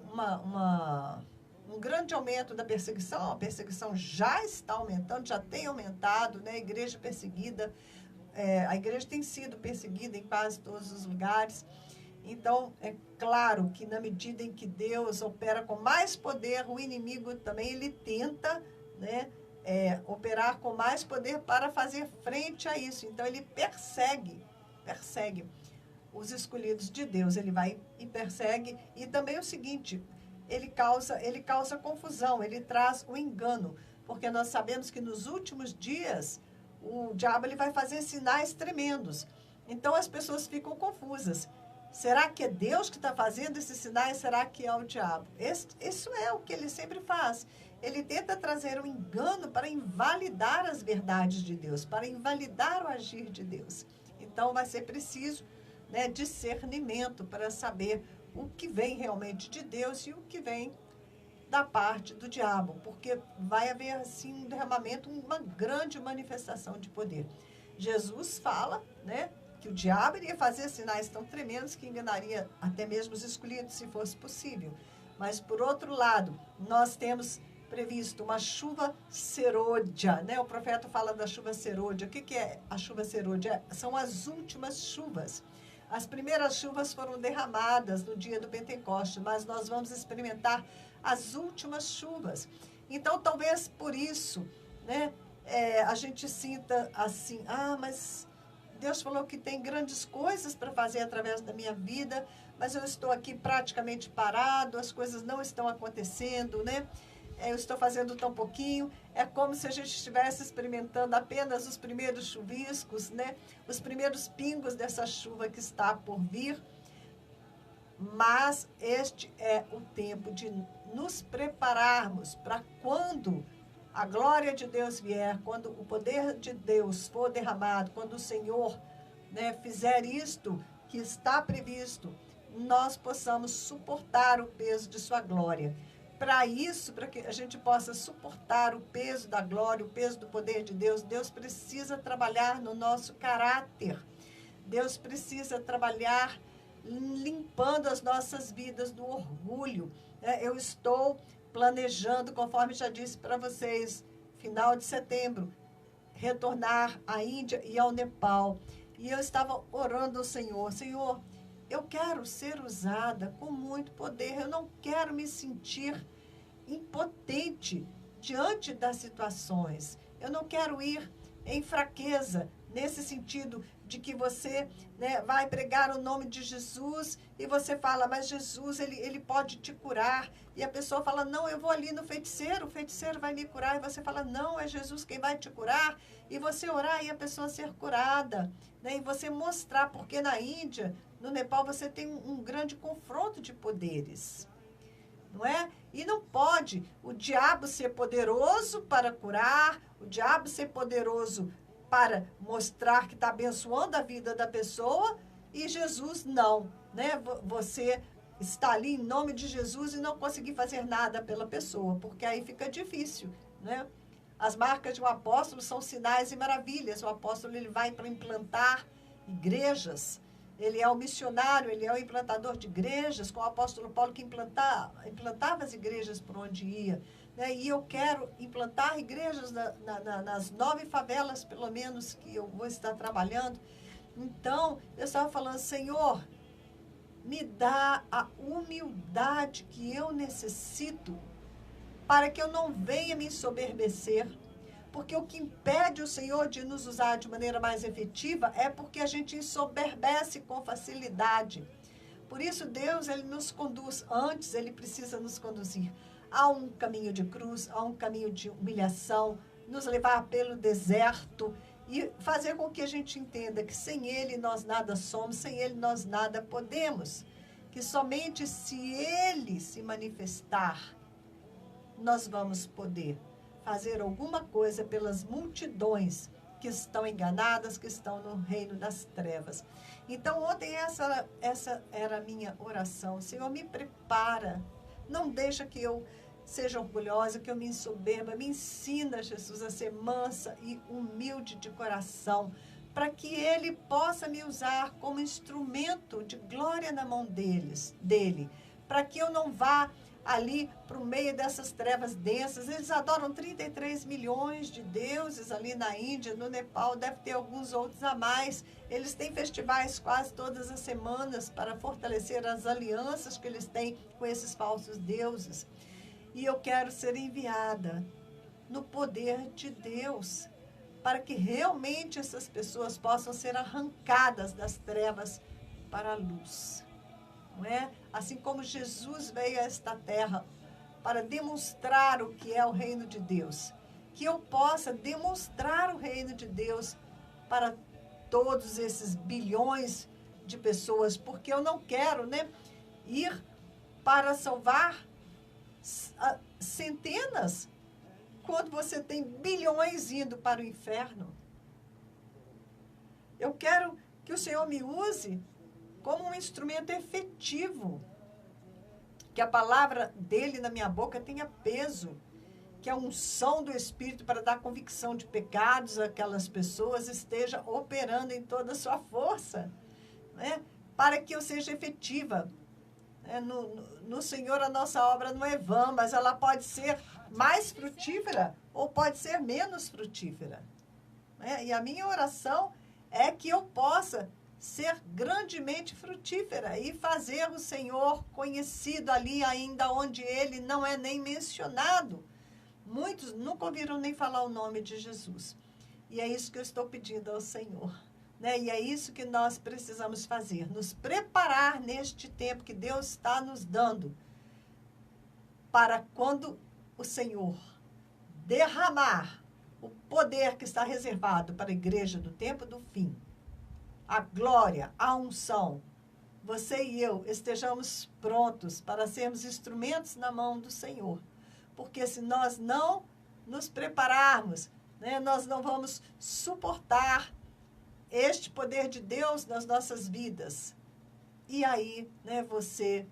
grande aumento da perseguição. A perseguição já está aumentando, já tem aumentado, né? A igreja perseguida, a igreja tem sido perseguida em quase todos os lugares. Então, é claro que na medida em que Deus opera com mais poder, o inimigo também ele tenta né, operar com mais poder para fazer frente a isso. Então, ele persegue os escolhidos de Deus. Ele vai e persegue. E também o seguinte, ele causa confusão, ele traz o engano. Porque nós sabemos que nos últimos dias, o diabo ele vai fazer sinais tremendos. Então, as pessoas ficam confusas. Será que é Deus que está fazendo esses sinais? Será que é o diabo? Isso é o que ele sempre faz. Ele tenta trazer o engano para invalidar as verdades de Deus, para invalidar o agir de Deus. Então, vai ser preciso, né, discernimento para saber o que vem realmente de Deus e o que vem da parte do diabo, porque vai haver, assim, um derramamento, uma grande manifestação de poder. Jesus fala, né, que o diabo iria fazer sinais tão tremendos que enganaria até mesmo os escolhidos, se fosse possível. Mas, por outro lado, nós temos previsto uma chuva serôdia, né? O profeta fala da chuva serôdia. O que é a chuva serôdia? São as últimas chuvas. As primeiras chuvas foram derramadas no dia do Pentecostes, mas nós vamos experimentar as últimas chuvas. Então, talvez por isso, né, a gente sinta assim, mas Deus falou que tem grandes coisas para fazer através da minha vida, mas eu estou aqui praticamente parado, as coisas não estão acontecendo, né? Eu estou fazendo tão pouquinho. É como se a gente estivesse experimentando apenas os primeiros chuviscos, né? Os primeiros pingos dessa chuva que está por vir. Mas este é o tempo de nos prepararmos para quando a glória de Deus vier, quando o poder de Deus for derramado, quando o Senhor, né, fizer isto que está previsto, nós possamos suportar o peso de sua glória. Para isso, para que a gente possa suportar o peso da glória, o peso do poder de Deus, Deus precisa trabalhar no nosso caráter. Deus precisa trabalhar limpando as nossas vidas do orgulho. Eu estou planejando, conforme já disse para vocês, final de setembro, retornar à Índia e ao Nepal. E eu estava orando ao Senhor, Senhor, eu quero ser usada com muito poder, eu não quero me sentir impotente diante das situações. Eu não quero ir em fraqueza, nesse sentido de que você, né, vai pregar o nome de Jesus e você fala, mas Jesus, ele pode te curar. E a pessoa fala, não, eu vou ali no feiticeiro, o feiticeiro vai me curar. E você fala, não, é Jesus quem vai te curar. E você orar e a pessoa ser curada, né? E você mostrar, porque na Índia, no Nepal, você tem um grande confronto de poderes, não é? E não pode o diabo ser poderoso para curar, o diabo ser poderoso para mostrar que está abençoando a vida da pessoa, e Jesus não, né? Você está ali em nome de Jesus e não conseguir fazer nada pela pessoa, porque aí fica difícil, né? As marcas de um apóstolo são sinais e maravilhas. O apóstolo, ele vai para implantar igrejas, ele é o missionário, ele é o implantador de igrejas, com o apóstolo Paulo que implantava as igrejas por onde ia, né? E eu quero implantar igrejas nas 9 favelas, pelo menos, que eu vou estar trabalhando. Então, eu estava falando, Senhor, me dá a humildade que eu necessito para que eu não venha me ensoberbecer. Porque o que impede o Senhor de nos usar de maneira mais efetiva é porque a gente ensoberbece com facilidade. Por isso, Deus, ele nos conduz. Antes, ele precisa nos conduzir a um caminho de cruz, a um caminho de humilhação, nos levar pelo deserto e fazer com que a gente entenda que sem ele nós nada somos, sem ele nós nada podemos. Que somente se ele se manifestar, nós vamos poder fazer alguma coisa pelas multidões que estão enganadas, que estão no reino das trevas. Então, ontem essa era a minha oração. Senhor, me prepara, não deixa que eu seja orgulhosa, que eu me ensoberba, me ensina, Jesus, a ser mansa e humilde de coração, para que ele possa me usar como instrumento de glória na mão dele, para que eu não vá ali para o meio dessas trevas densas. Eles adoram 33 milhões de deuses ali na Índia, no Nepal, deve ter alguns outros a mais. Eles têm festivais quase todas as semanas para fortalecer as alianças que eles têm com esses falsos deuses. E eu quero ser enviada no poder de Deus, para que realmente essas pessoas possam ser arrancadas das trevas para a luz. Não é? Assim como Jesus veio a esta terra para demonstrar o que é o reino de Deus, que eu possa demonstrar o reino de Deus para todos esses bilhões de pessoas, porque eu não quero, né, ir para salvar centenas, quando você tem bilhões indo para o inferno. Eu quero que o Senhor me use como um instrumento efetivo, que a palavra dele na minha boca tenha peso, que a unção do Espírito para dar convicção de pecados àquelas pessoas esteja operando em toda a sua força, né? Para que eu seja efetiva. No Senhor a nossa obra não é vã, mas ela pode ser mais frutífera ou pode ser menos frutífera, né? E a minha oração é que eu possa ser grandemente frutífera e fazer o Senhor conhecido ali ainda onde ele não é nem mencionado. Muitos nunca ouviram nem falar o nome de Jesus. E é isso que eu estou pedindo ao Senhor, né? E é isso que nós precisamos fazer, nos preparar neste tempo que Deus está nos dando, para quando o Senhor derramar o poder que está reservado para a igreja do tempo do fim, a glória, a unção, você e eu estejamos prontos para sermos instrumentos na mão do Senhor. Porque se nós não nos prepararmos, né, nós não vamos suportar este poder de Deus nas nossas vidas. E aí, né, você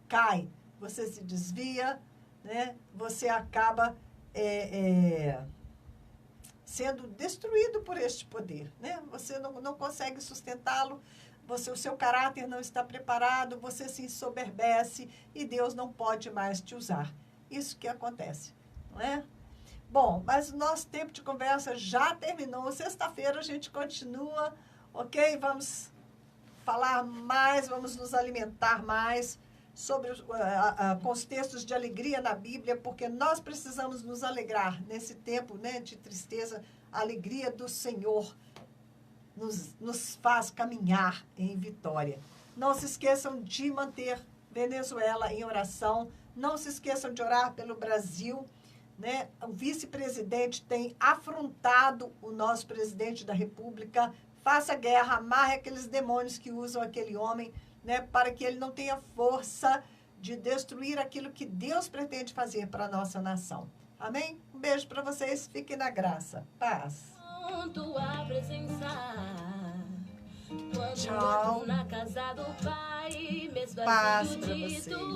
cai, você se desvia, né, você acaba sendo destruído por este poder, né? Você não consegue sustentá-lo, o seu caráter não está preparado, você se ensoberbece e Deus não pode mais te usar. Isso que acontece, não é? Bom, mas o nosso tempo de conversa já terminou. Sexta-feira a gente continua, ok? Vamos falar mais, vamos nos alimentar mais sobre com os textos de alegria na Bíblia, porque nós precisamos nos alegrar nesse tempo, né, de tristeza. A alegria do Senhor nos faz caminhar em vitória. Não se esqueçam de manter Venezuela em oração. Não se esqueçam de orar pelo Brasil, né? O vice-presidente tem afrontado o nosso presidente da República. Faça guerra, amarre aqueles demônios que usam aquele homem, né? Para que ele não tenha força de destruir aquilo que Deus pretende fazer para a nossa nação. Amém? Um beijo para vocês. Fiquem na graça. Paz. Tua presença. Quando Tchau. entro na casa do Pai, mesmo Paz assim para de vocês. tudo.